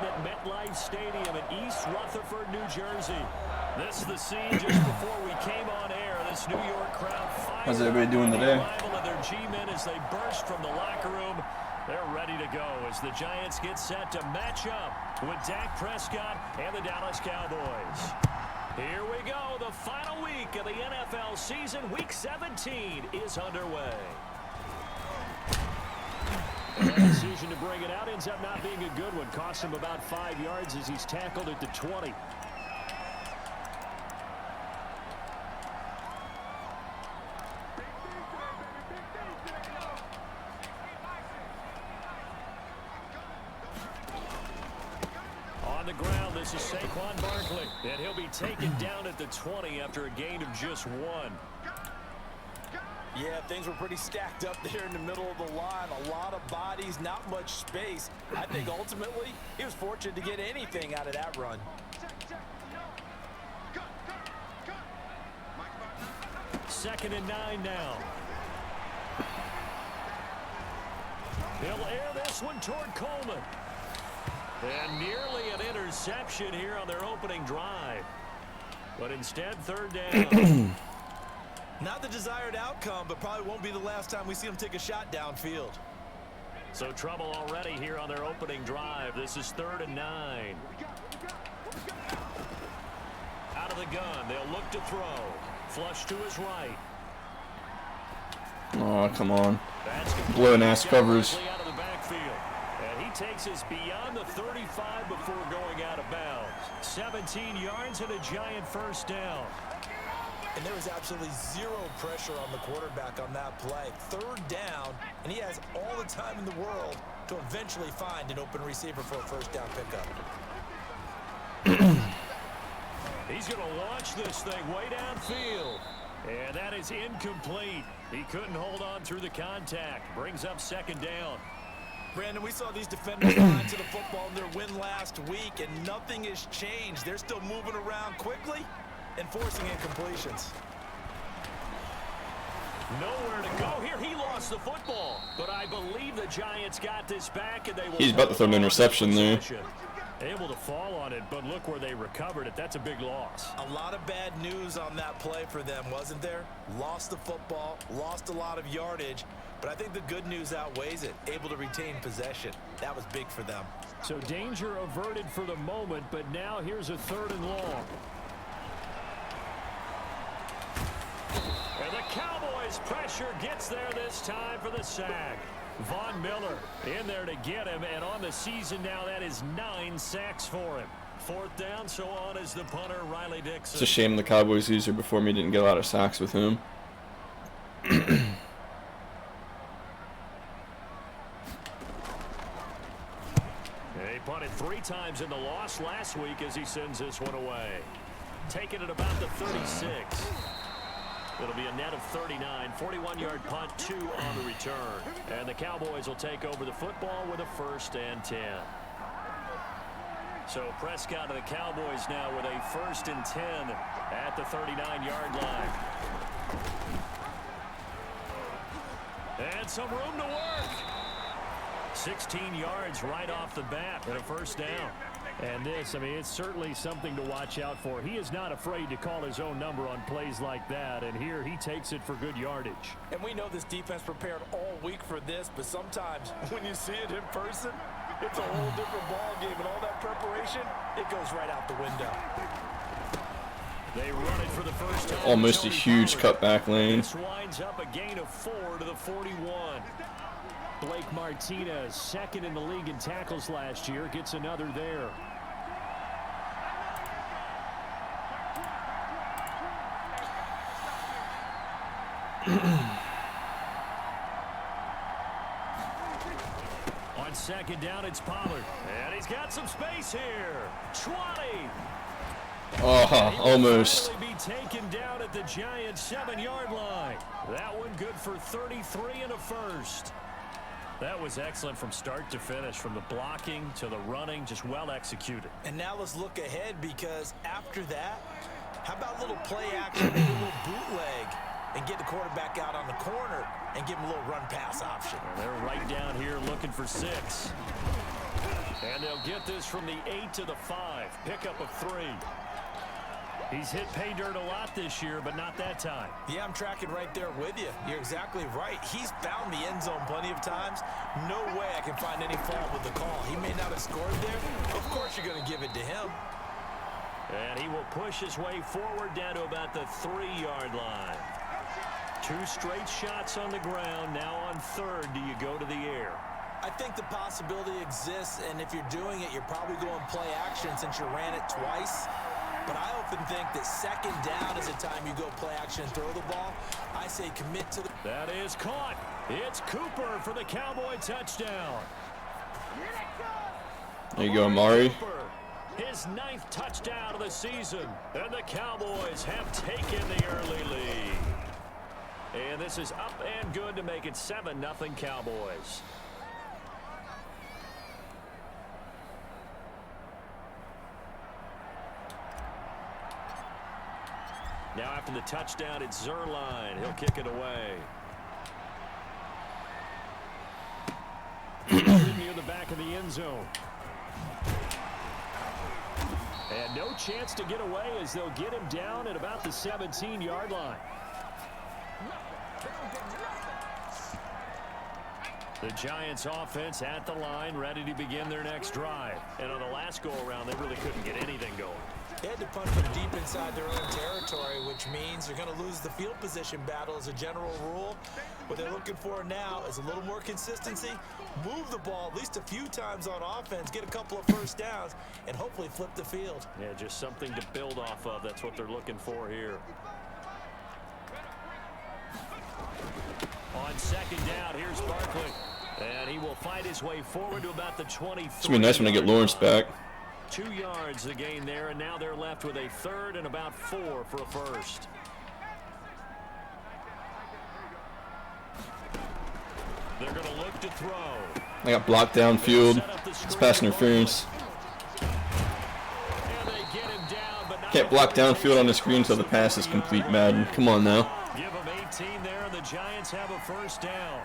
meeting at MetLife Stadium in East Rutherford, New Jersey. This is the scene just before we came on air. This New York crowd How's everybody doing today? Arrival of their G-men as they burst from the locker room. They're ready to go as the Giants get set to match up with Dak Prescott and the Dallas Cowboys. Here we go. The final week of the NFL season. Week 17 is underway. The decision to bring it out ends up not being a good one. Costs him about 5 yards as he's tackled at the 20. On the ground, this is Saquon Barkley, and he'll be taken down at the 20 after a gain of just 1. Yeah, things were pretty stacked up there in the middle of the line. A lot of bodies, not much space. I think ultimately he was fortunate to get anything out of that run. Second and 9 now. He'll air this one toward Coleman. And nearly an interception here on their opening drive. But instead, third down. Not the desired outcome, but probably won't be the last time we see him take a shot downfield. So trouble already here on their opening drive. This is 3rd and 9. Out of the gun, they'll look to throw. Flush to his right. Oh, come on. Blowing ass covers. Out of the backfield. And he takes us beyond the 35 before going out of bounds. 17 yards and a giant first down. And there was absolutely zero pressure on the quarterback on that play. 3rd down, and he has all the time in the world to eventually find an open receiver for a first down pickup. He's going to launch this thing way downfield. And that is incomplete. He couldn't hold on through the contact. Brings up 2nd down. Brandon, we saw these defenders line to the football in their win last week, and nothing has changed. They're still moving around quickly and forcing incompletions. Nowhere to go here. He lost the football, but I believe the Giants got this back, and they will. He's about to throw an interception there. Able to fall on it, but look where they recovered it. That's a big loss. A lot of bad news on that play for them, wasn't there? Lost the football, lost a lot of yardage, but I think the good news outweighs it. Able to retain possession. That was big for them. So danger averted for the moment, but now here's a 3rd and long. And the Cowboys pressure gets there this time for the sack. Von Miller in there to get him, and on the season now that is 9 sacks for him. 4th down, so on is the punter, Riley Dixon. It's a shame the Cowboys user before me didn't get a lot of sacks with him. He punted 3 times in the loss last week as he sends this one away. Taking it about the 36. It'll be a net of 39, 41-yard punt, 2 on the return. And the Cowboys will take over the football with a 1st and 10. So Prescott of the Cowboys now with a 1st and 10 at the 39-yard line. And some room to work. 16 yards right off the bat and a 1st down. And this, I mean, it's certainly something to watch out for. He is not afraid to call his own number on plays like that, and here he takes it for good yardage. And we know this defense prepared all week for this, but sometimes when you see it in person, it's a whole different ball game, and all that preparation, it goes right out the window. They run it for the first time. Almost a huge cutback lane. This winds up a gain of 4 to the 41. Blake Martinez, 2nd in the league in tackles last year, gets another there. On 2nd down, it's Pollard. And he's got some space here. 20. Oh, almost. Be taken down at the Giants' 7-yard line. That one good for 33 and a 1st. That was excellent from start to finish, from the blocking to the running, just well executed. And now let's look ahead, because after that, how about a little play action, maybe a little bootleg, and get the quarterback out on the corner and give him a little run pass option. And they're right down here looking for 6. And they'll get this from the 8 to the 5. Pickup of 3. He's hit pay dirt a lot this year, but not that time. Yeah, I'm tracking right there with you. You're exactly right. He's found the end zone plenty of times. No way I can find any fault with the call. He may not have scored there. Of course you're going to give it to him. And he will push his way forward down to about the 3-yard line. 2 straight shots on the ground. Now on 3rd, do you go to the air? I think the possibility exists, and if you're doing it, you're probably going play action since you ran it twice. But I often think that 2nd down is the time you go play action and throw the ball. I say commit to the... That is caught. It's Cooper for the Cowboy touchdown. There you go, Amari. Cooper, his 9th touchdown of the season. And the Cowboys have taken the early lead. And this is up and good to make it 7-0 Cowboys. Now after the touchdown, it's Zerline. He'll kick it away. Near the back of the end zone. And no chance to get away as they'll get him down at about the 17-yard line. The Giants offense at the line, ready to begin their next drive. And on the last go-around, they really couldn't get anything going. They had to punt from deep inside their own territory, which means they're going to lose the field position battle as a general rule. What they're looking for now is a little more consistency, move the ball at least a few times on offense, get a couple of first downs, and hopefully flip the field. Yeah, just something to build off of. That's what they're looking for here. On 2nd down, here's Barkley. And he will fight his way forward to about the 23. It's going to be nice when I get Lawrence back. 2 yards the gain there, and now they're left with a 3rd and about 4 for a first. They're going to look to throw. I got blocked downfield. It's pass interference. And they get him down, but not Can't block downfield on the screen until the pass is complete, Madden. Come on now. Give them 18 there, and the Giants have a first down.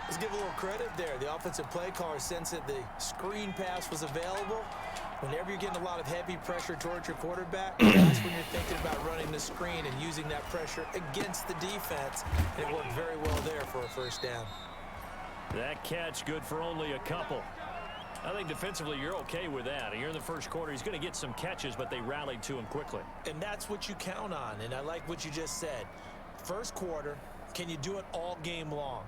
Let's give a little credit there. The offensive play caller sensed that the screen pass was available. Whenever you're getting a lot of heavy pressure towards your quarterback, that's when you're thinking about running the screen and using that pressure against the defense. And it worked very well there for a first down. That catch good for only a couple. I think defensively you're okay with that. You're in the first quarter. He's going to get some catches, but they rallied to him quickly. And that's what you count on. And I like what you just said. First quarter, can you do it all game long?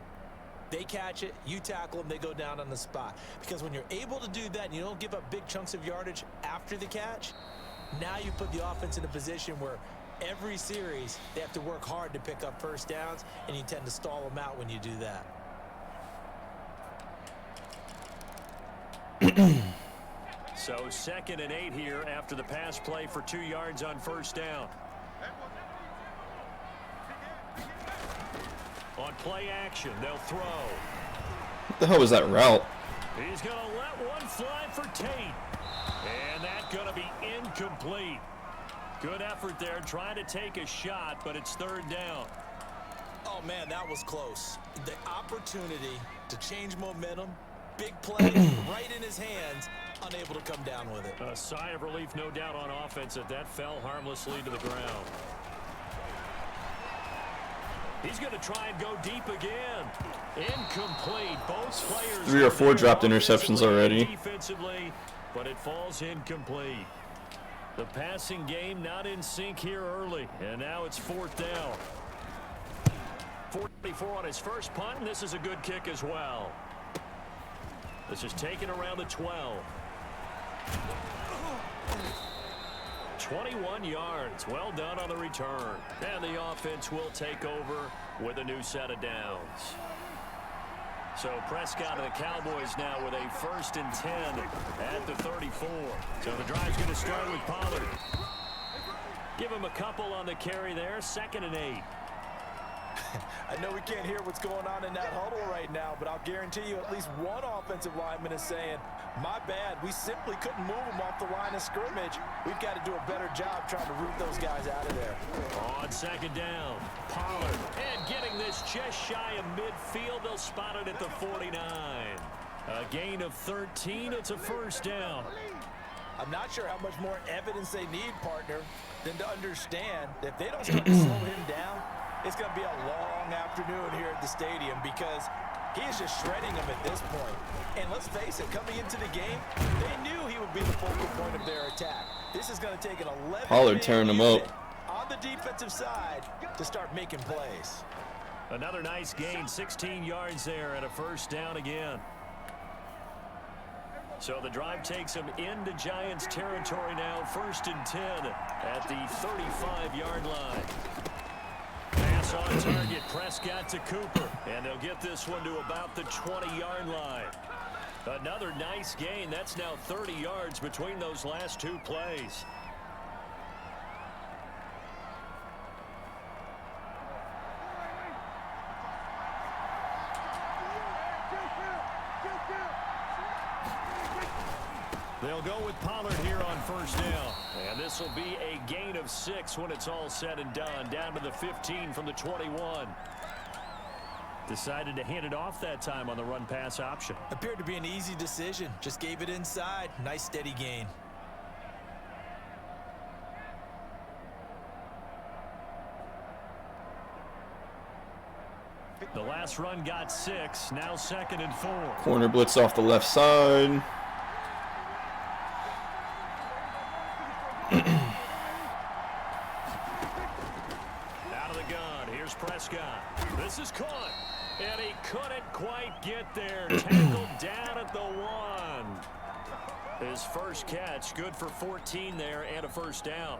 They catch it, you tackle them, they go down on the spot. Because when you're able to do that and you don't give up big chunks of yardage after the catch, now you put the offense in a position where every series they have to work hard to pick up first downs, and you tend to stall them out when you do that. So 2nd and 8 here after the pass play for 2 yards on first down. On play action, they'll throw. What the hell was that route? He's going to let one fly for Tate. And that's going to be incomplete. Good effort there, trying to take a shot, but it's 3rd down. Oh, man, that was close. The opportunity to change momentum, big play, right in his hands, unable to come down with it. A sigh of relief, no doubt, on offense that fell harmlessly to the ground. He's going to try and go deep again. Incomplete. Both players 3 or 4 dropped interceptions already. Defensively, but it falls incomplete. The passing game not in sync here early, and now it's 4th down. 44 on his first punt, and this is a good kick as well. This is taken around the 12. 21 yards. Well done on the return. And the offense will take over with a new set of downs. So Prescott and the Cowboys now with a 1st and 10 at the 34. So the drive's going to start with Pollard. Give him a couple on the carry there. 2nd and 8. I know we can't hear what's going on in that huddle right now, but I'll guarantee you at least one offensive lineman is saying, my bad, we simply couldn't move them off the line of scrimmage. We've got to do a better job trying to root those guys out of there. On 2nd down, Pollard. And getting this just shy of midfield. They'll spot it at the 49. A gain of 13. It's a first down. I'm not sure how much more evidence they need, partner, than to understand that if they don't start to slow him down, it's going to be a long afternoon here at the stadium because he is just shredding them at this point. And let's face it, coming into the game, they knew he would be the focal point of their attack. This is going to take an 11-man Pollard tearing him up on the defensive side to start making plays. Another nice gain, 16 yards there and a first down again. So the drive takes him into Giants territory now, 1st and 10 at the 35-yard line. Pass on target, Prescott to Cooper, and they'll get this one to about the 20-yard line. Another nice gain. That's now 30 yards between those last two plays. They'll go with Pollard here on first down. And this will be a gain of 6 when it's all said and done. Down to the 15 from the 21. Decided to hand it off that time on the run-pass option. Appeared to be an easy decision. Just gave it inside. Nice steady gain. The last run got 6. Now 2nd and 4. Corner blitz off the left side. Out of the gun. Here's Prescott. This is caught. And he couldn't quite get there. Tackled down at the 1. His first catch, good for 14 there and a first down.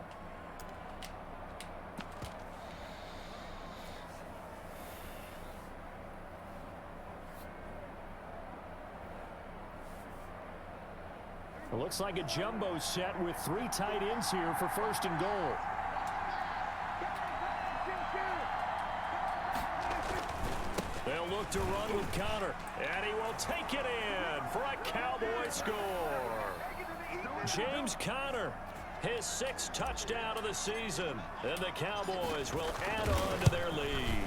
It looks like a jumbo set with 3 tight ends here for 1st and goal. They'll look to run with Connor, and he will take it in for a Cowboy score. James Conner, his 6th touchdown of the season, and the Cowboys will add on to their lead.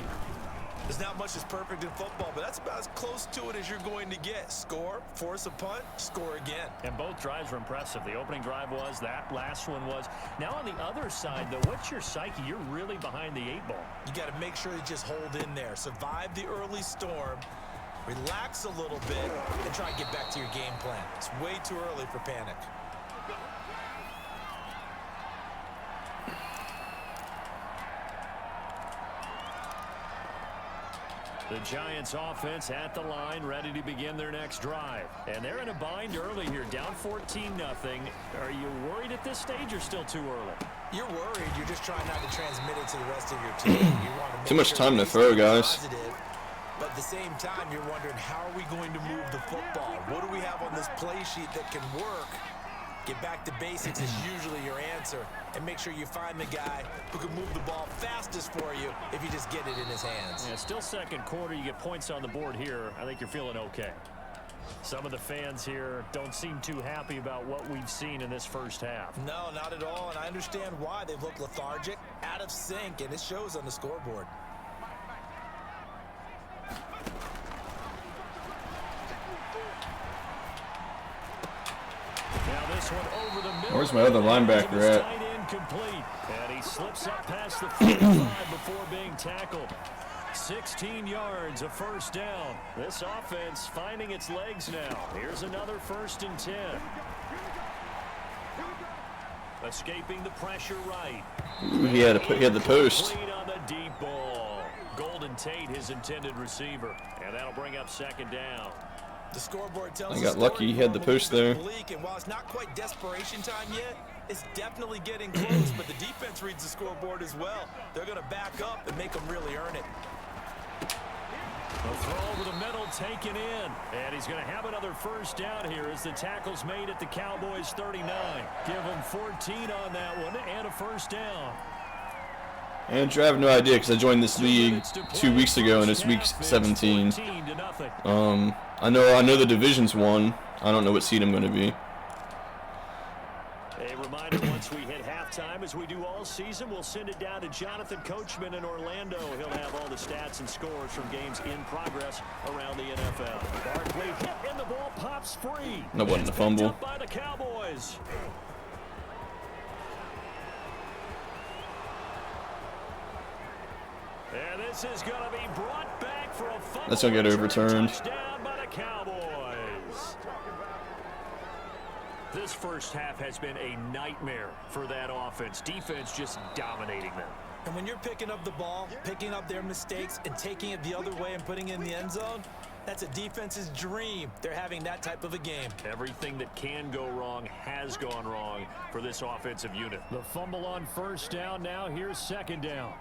There's not much that's perfect in football, but that's about as close to it as you're going to get. Score, force a punt, score again. And both drives were impressive. The opening drive was, that last one was. Now on the other side, though, what's your psyche? You're really behind the 8 ball. You got to make sure you just hold in there. Survive the early storm, relax a little bit, and try and get back to your game plan. It's way too early for panic. The Giants offense at the line, ready to begin their next drive. And they're in a bind early here, down 14-0. Are you worried at this stage or still too early? You're worried. You're just trying not to transmit it to the rest of your team. You want to make Too much sure time to throw, guys. positive, but at the same time, you're wondering, how are we going to move the football? What do we have on this play sheet that can work? Get back to basics is usually your answer. And make sure you find the guy who can move the ball fastest for you if you just get it in his hands. Yeah, still 2nd quarter. You get points on the board here. I think you're feeling okay. Some of the fans here don't seem too happy about what we've seen in this first half. No, not at all. And I understand why. They've looked lethargic, out of sync, and it shows on the scoreboard. Now this one over the middle. Where's my other linebacker at? Tight end complete. And he slips up past the 45 before being tackled. 16 yards, a first down. This offense finding its legs now. Here's another 1st and 10. Escaping the pressure right. Ooh, he had the post. Complete on the deep ball. Golden Tate, his intended receiver. And that'll bring up 2nd down. The scoreboard tells I got lucky. He had the post there. Bleak, and while it's not quite desperation time yet, it's definitely getting close, but the defense reads the scoreboard as well. They're going to back up and make them really earn it. The throw over the middle taken in. And he's going to have another first down here as the tackle's made at the Cowboys 39. Give him 14 on that one and a first down. Andrew, I have no idea because I joined this league 2 weeks ago and it's week 17. I know the division's won. I don't know what seed I'm going to be. A reminder, once we hit halftime, as we do all season, we'll send it down to Jonathan Coachman in Orlando. He'll have all the stats and scores from games in progress around the NFL. Barkley hit and the ball pops free. That wasn't a fumble. Up by the Cowboys. And this is going to be brought back for a fumble. That's going to get overturned. Touchdown by the Cowboys. This first half has been a nightmare for that offense. Defense just dominating them. And when you're picking up the ball, picking up their mistakes, and taking it the other way and putting it in the end zone, that's a defense's dream. They're having that type of a game. Everything that can go wrong has gone wrong for this offensive unit. The fumble on first down. Now here's second down.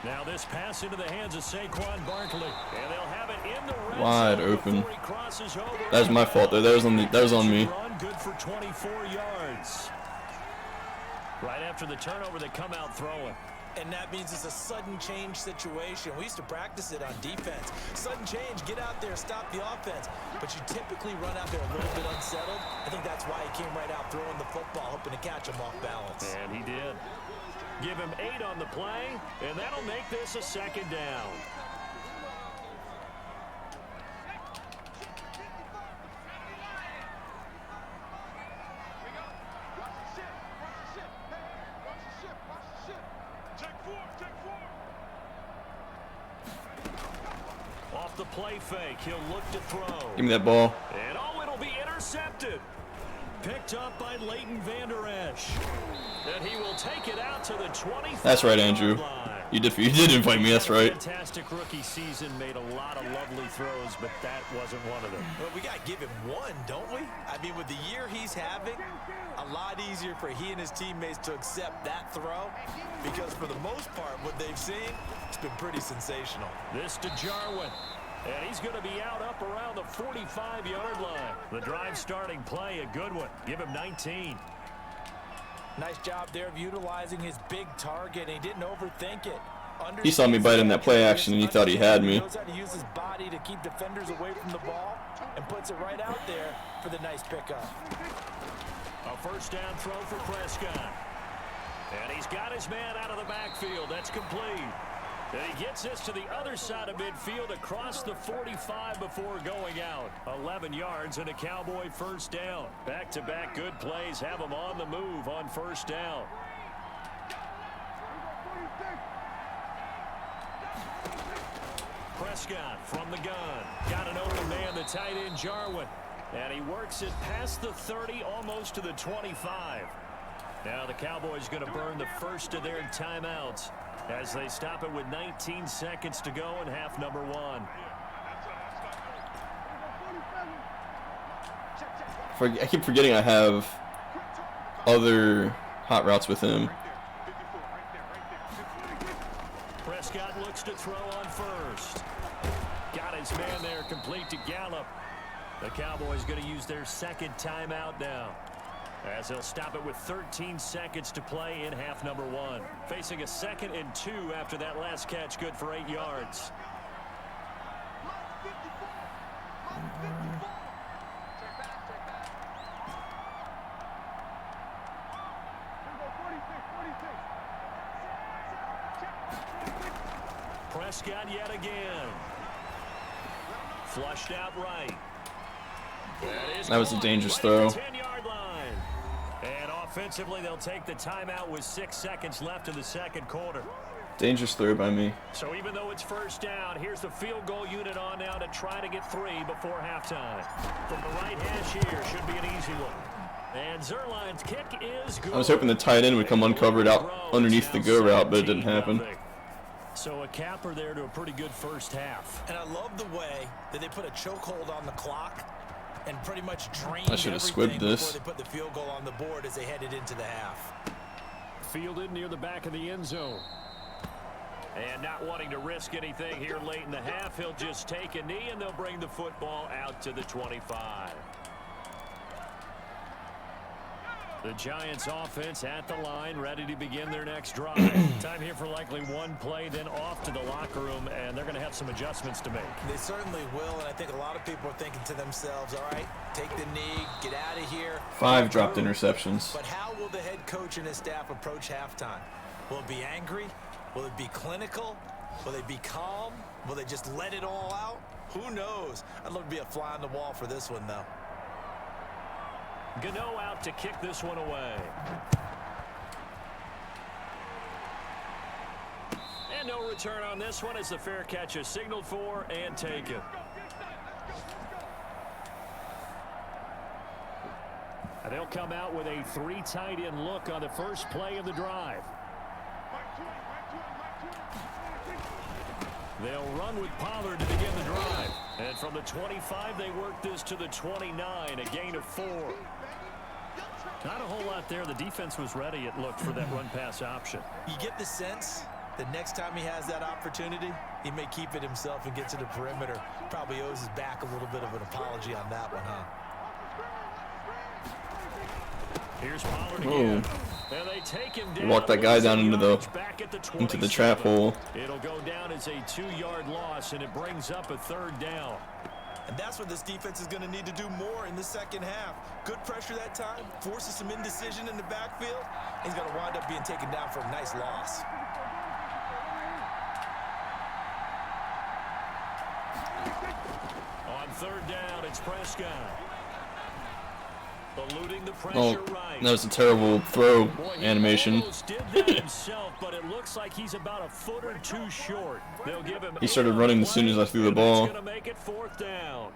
Now this pass into the hands of Saquon Barkley, and they'll have it in the red wide zone open. before he crosses over. That was my fault though. That was on me. Run good for 24 yards. Right after the turnover, they come out throwing. And that means it's a sudden change situation. We used to practice it on defense. Sudden change, get out there, stop the offense. But you typically run out there a little bit unsettled. I think that's why he came right out throwing the football, hoping to catch him off balance. And he did. Give him 8 on the play, and that'll make this a second down. Off the play fake, he'll look to throw. Give me that ball. And oh, it'll be intercepted. Picked up by Leighton Vander Esch. And he will take it out to the 25. That's right, Andrew. You did invite me. That's right. Fantastic rookie season. Made a lot of lovely throws, but that wasn't one of them. Well, we got to give him one, don't we? I mean, with the year he's having, a lot easier for he and his teammates to accept that throw, because for the most part, what they've seen, it's been pretty sensational. This to Jarwin. And he's going to be out up around the 45-yard line. The drive starting play, a good one. Give him 19. Nice job there of utilizing his big target. He didn't overthink it. He saw me bite in that play action, and he thought he had me. He knows how to use his body to keep defenders away from the ball and puts it right out there for the nice pickup. A first down throw for Prescott. And he's got his man out of the backfield. That's complete. And he gets this to the other side of midfield across the 45 before going out. 11 yards and a Cowboy first down. Back-to-back good plays have him on the move on first down. Prescott from the gun. Got an open man, the tight end Jarwin. And he works it past the 30, almost to the 25. Now the Cowboys going to burn the first of their timeouts as they stop it with 19 seconds to go in half number 1. I keep forgetting I have other hot routes with him. Prescott looks to throw on first. Got his man there, complete to Gallup. The Cowboys going to use their second timeout now, as they'll stop it with 13 seconds to play in half number 1. Facing a 2nd and 2 after that last catch, good for 8 yards. Prescott yet again. Flushed out right. That was a dangerous throw. 10-yard line. And offensively, they'll take the timeout with 6 seconds left in the second quarter. Dangerous throw by me. So even though it's first down, here's the field goal unit on now to try to get 3 before halftime. From the right hash here, should be an easy one. And Zerline's kick is good. I was hoping the tight end would come uncovered out underneath the go route, but it didn't happen. So a capper there to a pretty good first half. And I love the way that they put a chokehold on the clock and pretty much drained I should have everything squibbed this. before they put the field goal on the board as they headed into the half. Fielded near the back of the end zone. And not wanting to risk anything here late in the half, he'll just take a knee and they'll bring the football out to the 25. The Giants offense at the line, ready to begin their next drive. Time here for likely one play, then off to the locker room, and they're going to have some adjustments to make. They certainly will, and I think a lot of people are thinking to themselves, all right, take the knee, get out of here. 5 dropped interceptions. But how will the head coach and his staff approach halftime? Will it be angry? Will it be clinical? Will they be calm? Will they just let it all out? Who knows? I'd love to be a fly on the wall for this one, though. Gano out to kick this one away. And no return on this one as the fair catch is signaled for and taken. And they'll come out with a 3 tight end look on the first play of the drive. They'll run with Pollard to begin the drive. And from the 25, they work this to the 29, a gain of 4. Not a whole lot there. The defense was ready, it looked, for that run-pass option. You get the sense that next time he has that opportunity, he may keep it himself and get to the perimeter. Probably owes his back a little bit of an apology on that one, huh? Here's Pollard again. And they take him down. Walk that guy down into the trap hole. It'll go down as a 2-yard loss, and it brings up a 3rd down. And that's what this defense is going to need to do more in the second half. Good pressure that time, forces some indecision in the backfield. He's going to wind up being taken down for a nice loss. On 3rd down, it's Prescott. Eluding the pressure right. That was a terrible throw animation. He almost did that himself, but it looks like he's about a foot or 2 short. They'll give him. He started running as soon as I threw the ball. Going to make it 4th down.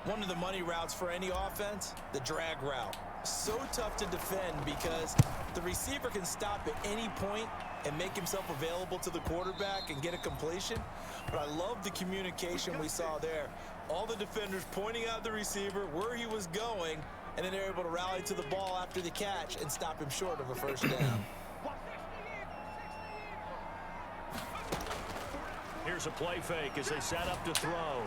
One of the money routes for any offense, the drag route. So tough to defend because the receiver can stop at any point and make himself available to the quarterback and get a completion. But I love the communication we saw there. All the defenders pointing out the receiver, where he was going, and then they're able to rally to the ball after the catch and stop him short of a 1st down. Here's a play fake as they set up to throw.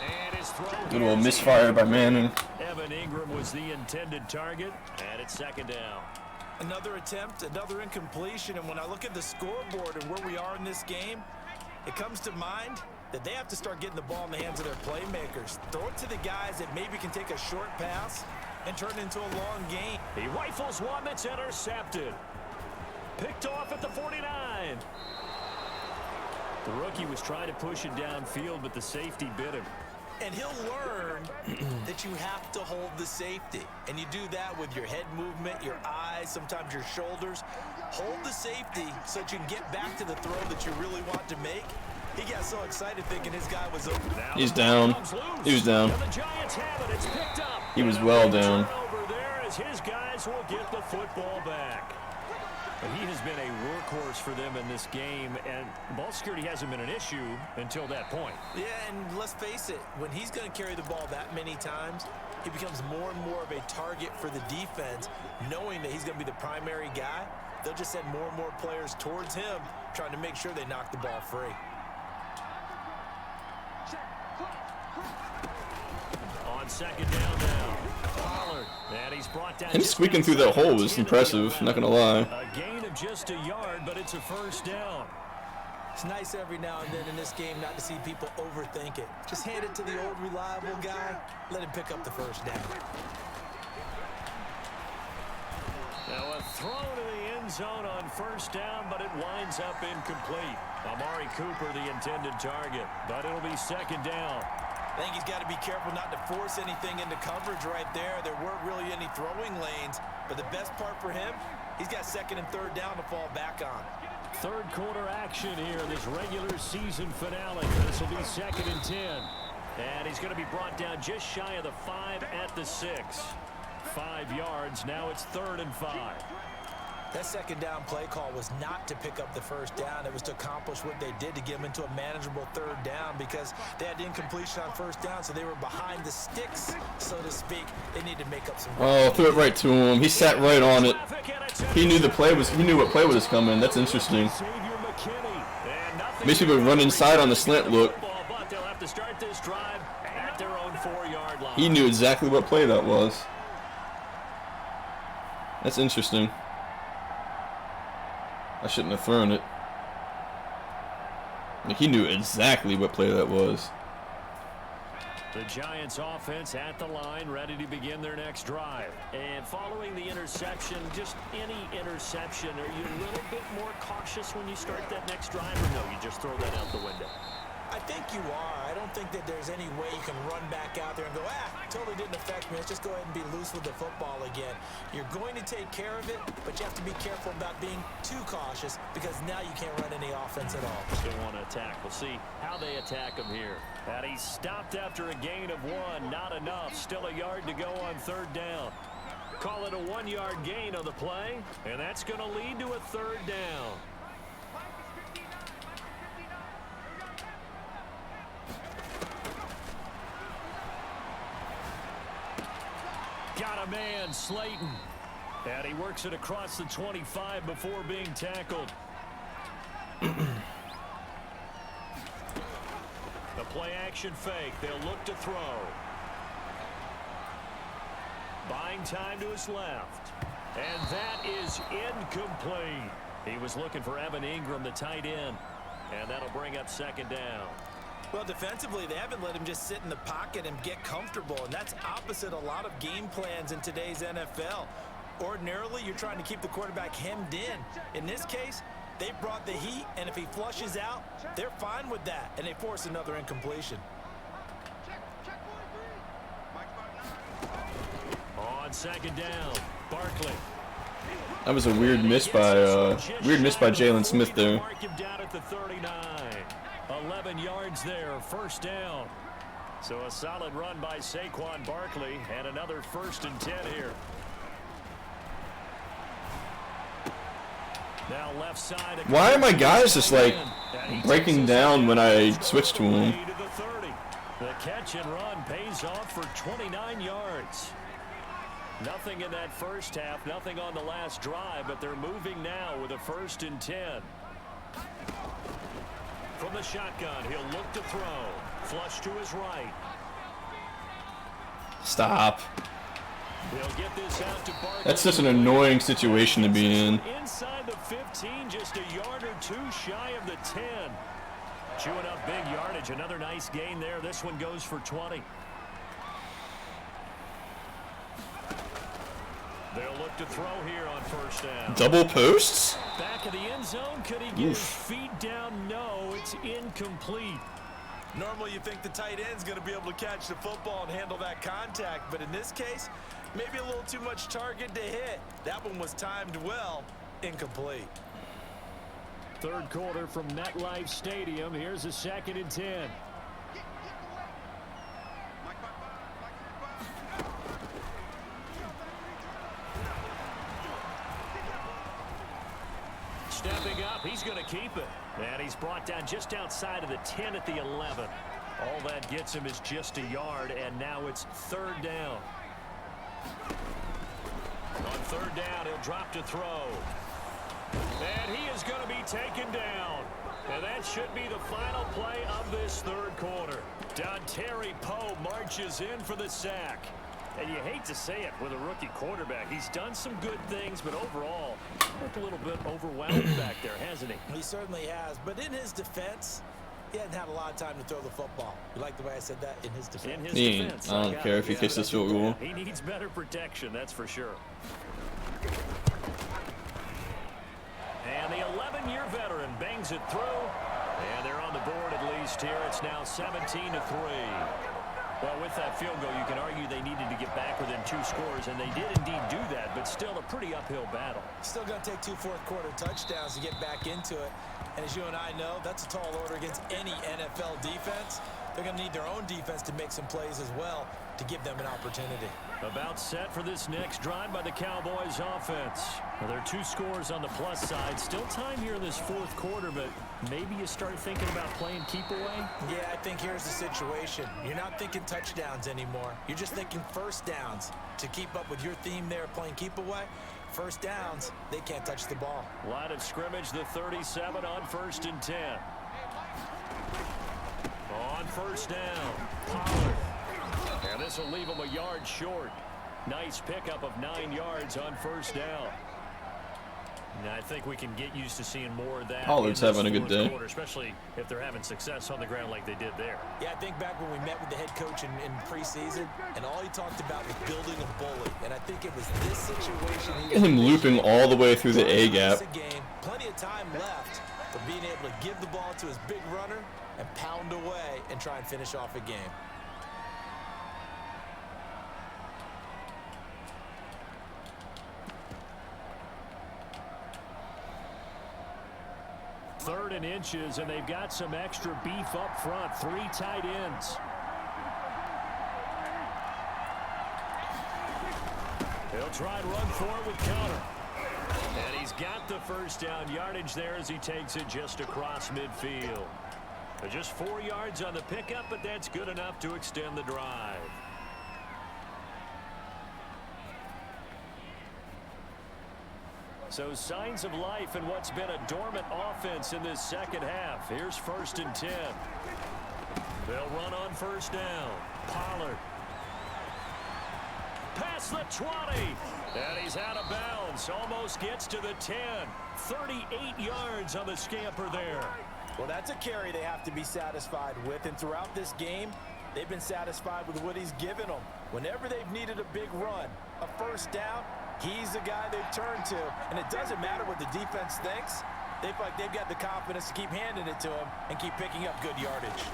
And his throw. Little misfire by Manning. Evan Ingram was the intended target, and it's 2nd down. Another attempt, another incompletion, and when I look at the scoreboard and where we are in this game, it comes to mind that they have to start getting the ball in the hands of their playmakers. Throw it to the guys that maybe can take a short pass and turn it into a long game. He rifles one that's intercepted. Picked off at the 49. The rookie was trying to push it downfield, but the safety bit him. And he'll learn that you have to hold the safety. And you do that with your head movement, your eyes, sometimes your shoulders. Hold the safety so that you can get back to the throw that you really want to make. He got so excited thinking his guy was open. He's down. He was down. He was well down. Over there as his guys will get the football back. But he has been a workhorse for them in this game, and ball security hasn't been an issue until that point. Yeah, and let's face it, when he's going to carry the ball that many times, he becomes more and more of a target for the defense, knowing that he's going to be the primary guy. They'll just send more and more players towards him, trying to make sure they knock the ball free. On 2nd down now, Pollard, and he's brought down. Him squeaking through that hole was impressive, not gonna lie. A gain of just a yard, but it's a 1st down. It's nice every now and then in this game not to see people overthink it. Just hand it to the old reliable guy, let him pick up the 1st down. Now a throw to the end zone on 1st down, but it winds up incomplete. Amari Cooper the intended target, but it'll be 2nd down. I think he's got to be careful not to force anything into coverage right there. There weren't really any throwing lanes, but the best part for him, he's got 2nd and 3rd down to fall back on. 3rd quarter action here, this regular season finale. This will be 2nd and 10. And he's going to be brought down just shy of the 5 at the 6. 5 yards, now it's 3rd and 5. That 2nd down play call was not to pick up the 1st down. It was to accomplish what they did to get them into a manageable 3rd down because they had incompletion on 1st down, so they were behind the sticks, so to speak. They need to make up some. Oh, threw it right to him. He sat right on it. He knew the play was. He knew what play was coming. That's interesting. Makes people run inside on the slant look. At their own 4-yard line. He knew exactly what play that was. That's interesting. I shouldn't have thrown it. Like, he knew exactly what play that was. The Giants offense at the line, ready to begin their next drive. And following the interception, just any interception, are you a little bit more cautious when you start that next drive, or no, you just throw that out the window? I think you are. I don't think that there's any way you can run back out there and go, totally didn't affect me. Let's just go ahead and be loose with the football again. You're going to take care of it, but you have to be careful about being too cautious because now you can't run any offense at all. Still want to attack. We'll see how they attack him here. And he stopped after a gain of 1. Not enough. Still a yard to go on 3rd down. Call it a 1-yard gain on the play, and that's going to lead to a 3rd down. Got a man, Slayton. And he works it across the 25 before being tackled. The play-action fake. They'll look to throw. Buying time to his left. And that is incomplete. He was looking for Evan Ingram, the tight end. And that'll bring up 2nd down. Well, defensively, they haven't let him just sit in the pocket and get comfortable, and that's opposite a lot of game plans in today's NFL. Ordinarily, you're trying to keep the quarterback hemmed in. In this case, they brought the heat, and if he flushes out, they're fine with that, and they force another incompletion. On 2nd down, Barkley. That was a weird miss by Jalen Smith there. Mark him down at the 39. 11 yards there, 1st down. So a solid run by Saquon Barkley and another 1st and 10 here. Now left side. Why are my guys just like breaking down when I switch to them? The catch and run pays off for 29 yards. Nothing in that first half, nothing on the last drive, but they're moving now with a 1st and 10. From the shotgun, he'll look to throw. Flush to his right. Stop. He'll get this out to Barkley. That's such an annoying situation to be in. Inside the 15, just a yard or 2 shy of the 10. Chewing up big yardage. Another nice gain there. This one goes for 20. They'll look to throw here on 1st down. Double posts? Back of the end zone. Could he get his feet down? No, it's incomplete. Normally, you think the tight end's going to be able to catch the football and handle that contact, but in this case, maybe a little too much target to hit. That one was timed well. Incomplete. 3rd quarter from MetLife Stadium. Here's a 2nd and 10. Stepping up, he's going to keep it. And he's brought down just outside of the 10 at the 11. All that gets him is just a yard, and now it's 3rd down. On 3rd down, he'll drop to throw. And he is going to be taken down. And that should be the final play of this 3rd quarter. Dontari Poe marches in for the sack. And you hate to say it with a rookie quarterback. He's done some good things, but overall, looked a little bit overwhelmed back there, hasn't he? He certainly has. But in his defense, he hasn't had a lot of time to throw the football. You like the way I said that? In his defense. In his defense. I don't care if he kicks this field goal. He needs better protection, that's for sure. And the 11-year veteran bangs it through. And they're on the board at least here. It's now 17-3. Well, with that field goal, you can argue they needed to get back within 2 scores, and they did indeed do that, but still a pretty uphill battle. Still going to take 2 fourth-quarter touchdowns to get back into it. And as you and I know, that's a tall order against any NFL defense. They're going to need their own defense to make some plays as well to give them an opportunity. About set for this next drive by the Cowboys offense. Well, there are 2 scores on the plus side. Still time here in this 4th quarter, but maybe you start thinking about playing keep away? Yeah, I think here's the situation. You're not thinking touchdowns anymore. You're just thinking 1st downs. To keep up with your theme there, playing keep away, 1st downs, they can't touch the ball. Line of scrimmage, the 37 on 1st and 10. On 1st down, Pollard. And this will leave him a yard short. Nice pickup of 9 yards on first down. And I think we can get used to seeing more of that. Pollard's having a good day. Quarter, especially if they're having success on the ground like they did there. Yeah, I think back when we met with the head coach in preseason, and all he talked about was building a bully. And I think it was this situation. Look at him looping all the way through the A gap. Plenty of time left for being able to give the ball to his big runner and pound away and try and finish off a game. Third and inches, and they've got some extra beef up front. 3 tight ends. He'll try and run for it with Connor. And he's got the first down yardage there as he takes it just across midfield. Just 4 yards on the pickup, but that's good enough to extend the drive. So signs of life in what's been a dormant offense in this second half. Here's 1st and 10. They'll run on first down. Pollard. Past the 20. And he's out of bounds. Almost gets to the 10. 38 yards on the scamper there. Well, that's a carry they have to be satisfied with. And throughout this game, they've been satisfied with what he's given them. Whenever they've needed a big run, a first down, he's the guy they've turned to. And it doesn't matter what the defense thinks. They feel like they've got the confidence to keep handing it to him and keep picking up good yardage.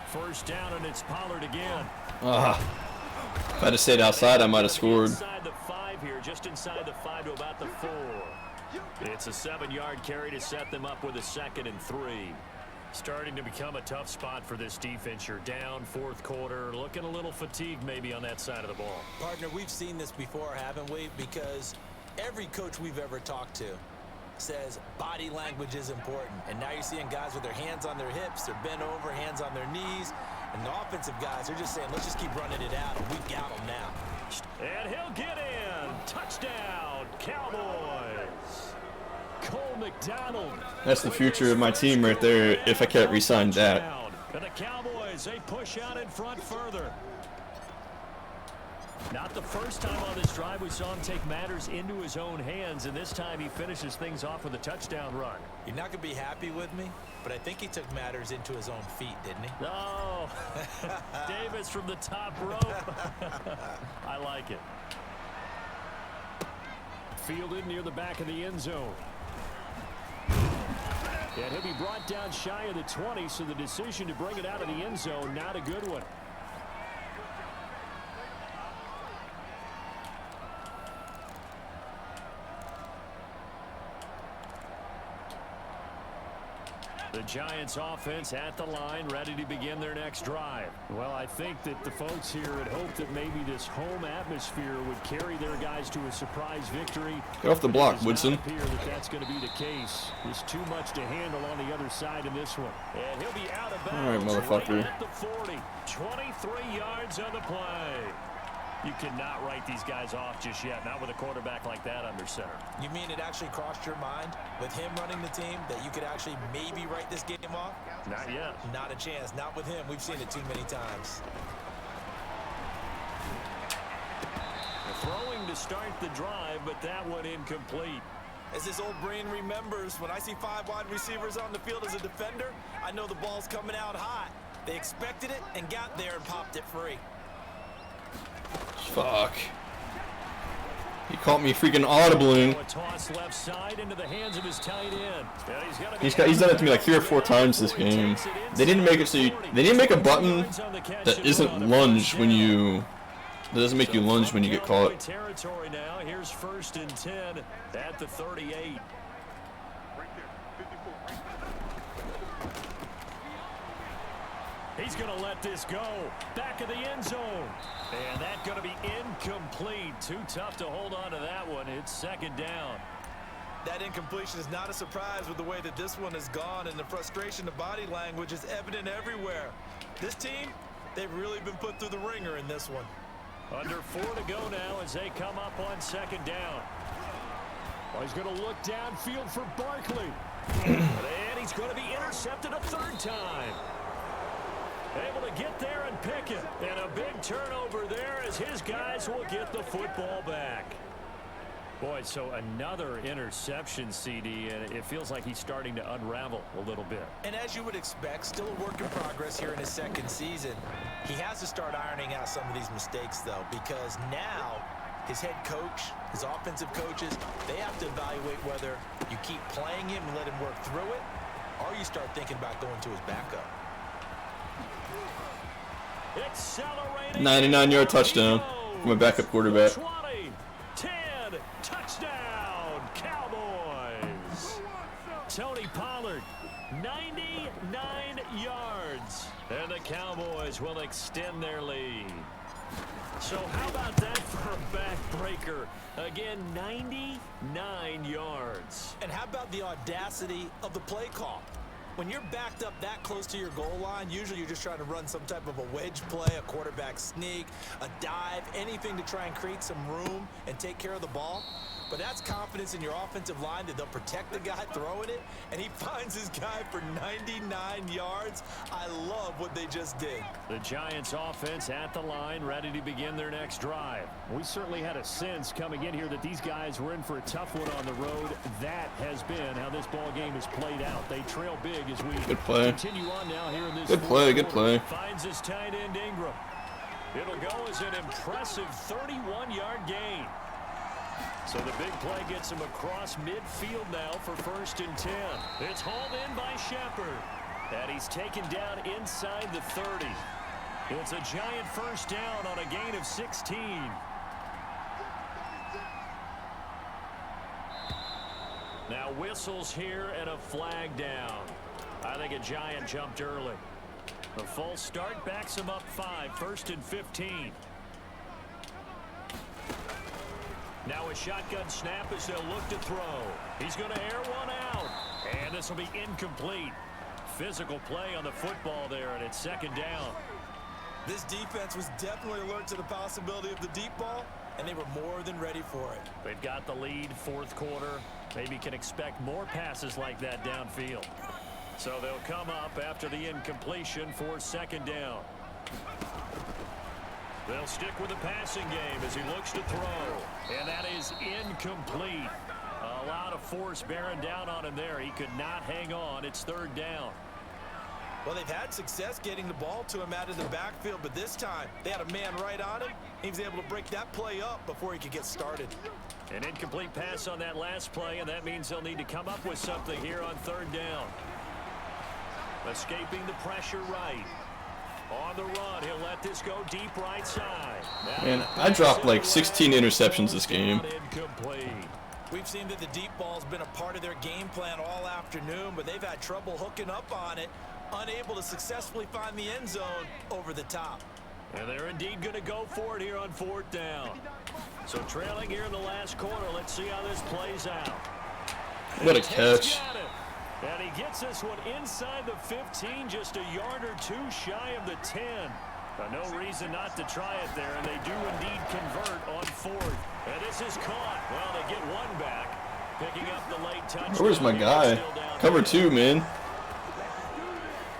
First down, and it's Pollard again. If I'd have stayed outside, I might have scored. Inside the 5 here, just inside the 5 to about the 4. It's a 7-yard carry to set them up with a 2nd and 3. Starting to become a tough spot for this defense. You're down 4th quarter, looking a little fatigued maybe on that side of the ball. Partner, we've seen this before, haven't we? Because every coach we've ever talked to says body language is important. And now you're seeing guys with their hands on their hips, they're bent over, hands on their knees. And the offensive guys are just saying, let's just keep running it out, and we got them now. And he'll get in. Touchdown, Cowboys. Cole McDonald. That's the future of my team right there if I can't re-sign that. And the Cowboys, they push out in front further. Not the first time on this drive we saw him take matters into his own hands, and this time he finishes things off with a touchdown run. You're not going to be happy with me, but I think he took matters into his own feet, didn't he? No. Davis from the top rope. I like it. Fielded near the back of the end zone. And he'll be brought down shy of the 20, so the decision to bring it out of the end zone, not a good one. The Giants offense at the line, ready to begin their next drive. Well, I think that the folks here had hoped that maybe this home atmosphere would carry their guys to a surprise victory. Get off the block, Woodson. It does not appear that that's going to be the case. There's too much to handle on the other side in this one. And he'll be out of bounds. All right, motherfucker. Right at the 40. 23 yards on the play. You cannot write these guys off just yet, not with a quarterback like that under center. You mean it actually crossed your mind with him running the team that you could actually maybe write this game off? Not yet. Not a chance. Not with him. We've seen it too many times. Throwing to start the drive, but that one incomplete. As this old brain remembers, when I see 5 wide receivers on the field as a defender, I know the ball's coming out hot. They expected it and got there and popped it free. Fuck. He caught me freaking audibling. A toss left side into the hands of his tight end. He's done it to me like 3 or 4 times this game. They didn't make it so they didn't make a button that isn't lunge when you that doesn't make you lunge when you get caught. Territory now. Here's 1st and 10 at the 38. He's going to let this go. Back of the end zone. And that's going to be incomplete. Too tough to hold on to that one. It's 2nd down. That incompletion is not a surprise with the way that this one has gone, and the frustration of body language is evident everywhere. This team, they've really been put through the ringer in this one. Under 4 to go now as they come up on 2nd down. Well, he's going to look downfield for Barkley. And he's going to be intercepted a 3rd time. Able to get there and pick it. And a big turnover there as his guys will get the football back. Boy, so another interception, CD, and it feels like he's starting to unravel a little bit. And as you would expect, still a work in progress here in his second season. He has to start ironing out some of these mistakes, though, because now his head coach, his offensive coaches, they have to evaluate whether you keep playing him and let him work through it, or you start thinking about going to his backup. 99-yard touchdown from a backup quarterback. 20, 10, touchdown, Cowboys. Tony Pollard, 99 yards. And the Cowboys will extend their lead. So how about that for a backbreaker? Again, 99 yards. And how about the audacity of the play call? When you're backed up that close to your goal line, usually you're just trying to run some type of a wedge play, a quarterback sneak, a dive, anything to try and create some room and take care of the ball. But that's confidence in your offensive line that they'll protect the guy throwing it, and he finds his guy for 99 yards. I love what they just did. The Giants offense at the line, ready to begin their next drive. We certainly had a sense coming in here that these guys were in for a tough one on the road. That has been how this ball game has played out. They trail big as we continue on now here in this good play. Finds his tight end Ingram. It'll go as an impressive 31-yard gain. So the big play gets him across midfield now for 1st and 10. It's hauled in by Shepard. And he's taken down inside the 30. It's a giant first down on a gain of 16. Now whistles here and a flag down. I think a Giant jumped early. The false start backs him up 5, 1st and 15. Now a shotgun snap as they'll look to throw. He's going to air one out. And this will be incomplete. Physical play on the football there, and it's 2nd down. This defense was definitely alert to the possibility of the deep ball, and they were more than ready for it. They've got the lead, 4th quarter. Maybe can expect more passes like that downfield. So they'll come up after the incompletion for 2nd down. They'll stick with the passing game as he looks to throw. And that is incomplete. A lot of force bearing down on him there. He could not hang on. It's 3rd down. Well, they've had success getting the ball to him out of the backfield, but this time they had a man right on him. He was able to break that play up before he could get started. An incomplete pass on that last play, and that means they'll need to come up with something here on 3rd down. Escaping the pressure right. On the run, he'll let this go deep right side. Man, I dropped like 16 interceptions this game. We've seen that the deep ball's been a part of their game plan all afternoon, but they've had trouble hooking up on it, unable to successfully find the end zone over the top. And they're indeed going to go for it here on 4th down. So trailing here in the last quarter, let's see how this plays out. What a catch. And he gets this one inside the 15, just a yard or two shy of the 10. No reason not to try it there, and they do indeed convert on 4th. And this is caught. Well, they get one back, picking up the late touchdown. Where's my guy? Cover 2, man.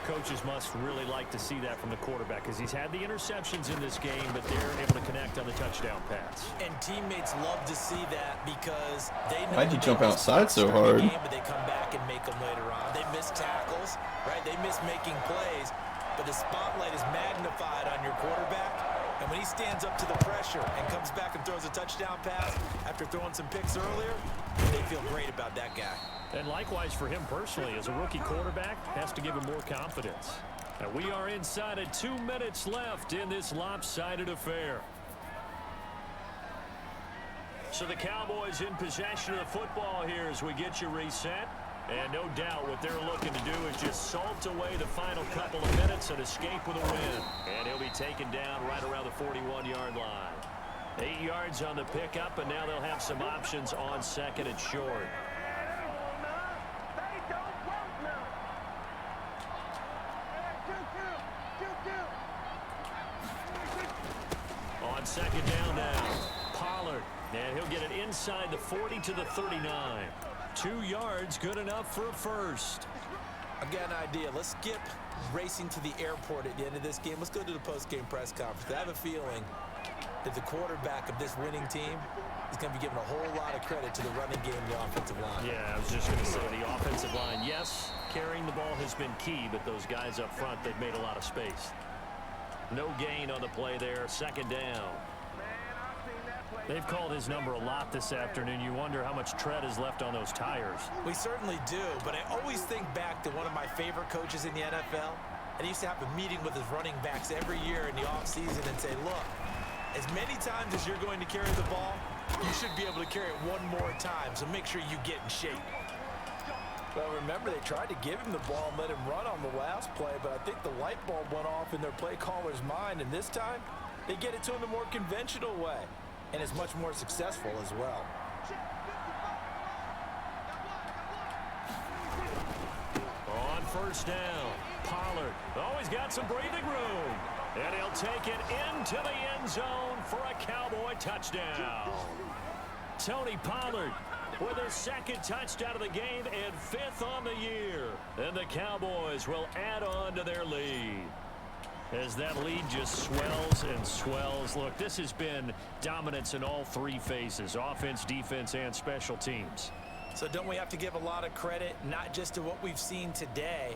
Coaches must really like to see that from the quarterback because he's had the interceptions in this game, but they're able to connect on the touchdown pass. And teammates love to see that because they know. Why'd you jump outside so hard? But they come back and make them later on. They miss tackles, right? They miss making plays, but the spotlight is magnified on your quarterback. And when he stands up to the pressure and comes back and throws a touchdown pass after throwing some picks earlier, they feel great about that guy. And likewise for him personally, as a rookie quarterback, has to give him more confidence. And we are inside of 2 minutes left in this lopsided affair. So the Cowboys in possession of the football here as we get you reset. And no doubt what they're looking to do is just salt away the final couple of minutes and escape with a win. And he'll be taken down right around the 41-yard line. 8 yards on the pickup, and now they'll have some options on 2nd and short. On 2nd down now, Pollard. And he'll get it inside the 40 to the 39. 2 yards, good enough for a first. I've got an idea. Let's skip racing to the airport at the end of this game. Let's go to the post-game press conference. I have a feeling that the quarterback of this winning team is going to be given a whole lot of credit to the running game and the offensive line. Yeah, I was just going to say the offensive line, yes, carrying the ball has been key, but those guys up front, they've made a lot of space. No gain on the play there, second down. They've called his number a lot this afternoon. You wonder how much tread is left on those tires. We certainly do, but I always think back to one of my favorite coaches in the NFL, and he used to have a meeting with his running backs every year in the offseason and say, look, as many times as you're going to carry the ball, you should be able to carry it one more time, so make sure you get in shape. Well, remember, they tried to give him the ball and let him run on the last play, but I think the light bulb went off in their play caller's mind, and this time, they get it to him the more conventional way. And is much more successful as well. On first down, Pollard. Oh, he's got some breathing room. And he'll take it into the end zone for a Cowboy touchdown. Tony Pollard with his second touchdown of the game and 5th on the year. And the Cowboys will add on to their lead. As that lead just swells and swells. Look, this has been dominance in all 3 phases, offense, defense, and special teams. So don't we have to give a lot of credit, not just to what we've seen today,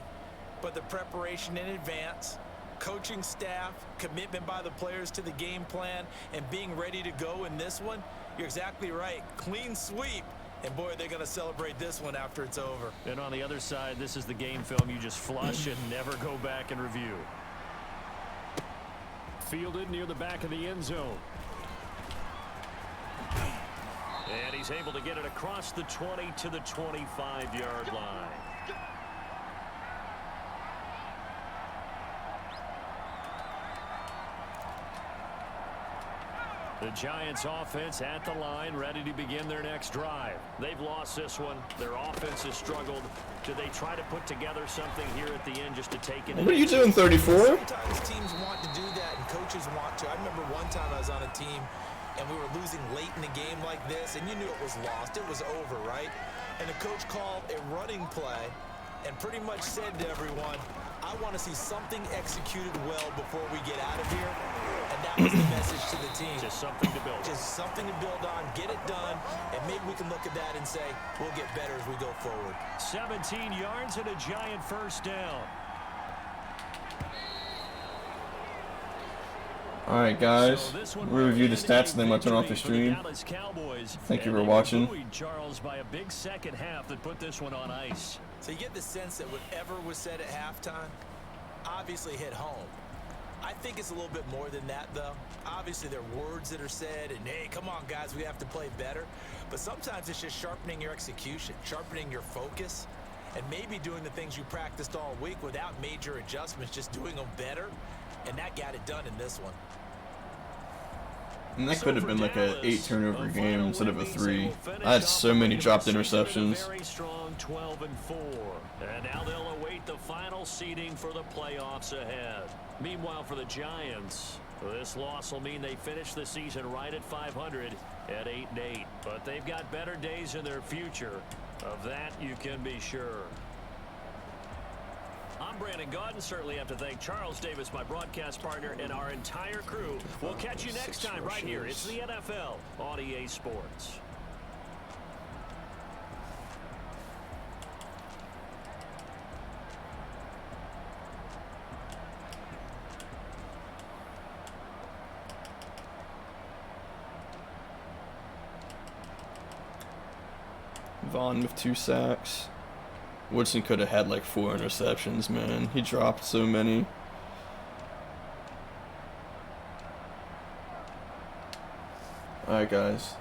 but the preparation in advance, coaching staff, commitment by the players to the game plan, and being ready to go in this one? You're exactly right. Clean sweep. And, boy, they're going to celebrate this one after it's over. And on the other side, this is the game film you just flush and never go back and review. Fielded near the back of the end zone. And he's able to get it across the 20 to the 25-yard line. The Giants offense at the line, ready to begin their next drive. They've lost this one. Their offense has struggled. Do they try to put together something here at the end just to take it? What are you doing, 34? Sometimes teams want to do that and coaches want to. I remember one time I was on a team and we were losing late in the game like this, and you knew it was lost. It was over, right? And the coach called a running play and pretty much said to everyone, I want to see something executed well before we get out of here. And that was the message to the team. Just something to build. Just something to build on, get it done, and maybe we can look at that and say, we'll get better as we go forward. 17 yards and a Giant first down. Alright guys, we'll review the stats and then we'll turn off the stream. Thank you for watching. Charles by a big second half that put this one on ice. So you get the sense that whatever was said at halftime obviously hit home. I think it's a little bit more than that, though. Obviously, there are words that are said, and hey, come on, guys, we have to play better. But sometimes it's just sharpening your execution, sharpening your focus, and maybe doing the things you practiced all week without major adjustments, just doing them better. And that got it done in this one. And that could have been like a 8-turnover game instead of a 3. I had so many dropped interceptions. Very strong 12-4. And now they'll await the final seeding for the playoffs ahead. Meanwhile, for the Giants, this loss will mean they finish the season right at 500 at 8-8. But they've got better days in their future. Of that, you can be sure. I'm Brandon Gaudin. Certainly have to thank Charles Davis, my broadcast partner, and our entire crew. We'll catch you next time right here. It's the NFL on EA Sports. Vaughn with 2 sacks. Woodson could have had like 4 interceptions, man. He dropped so many. Alright, guys.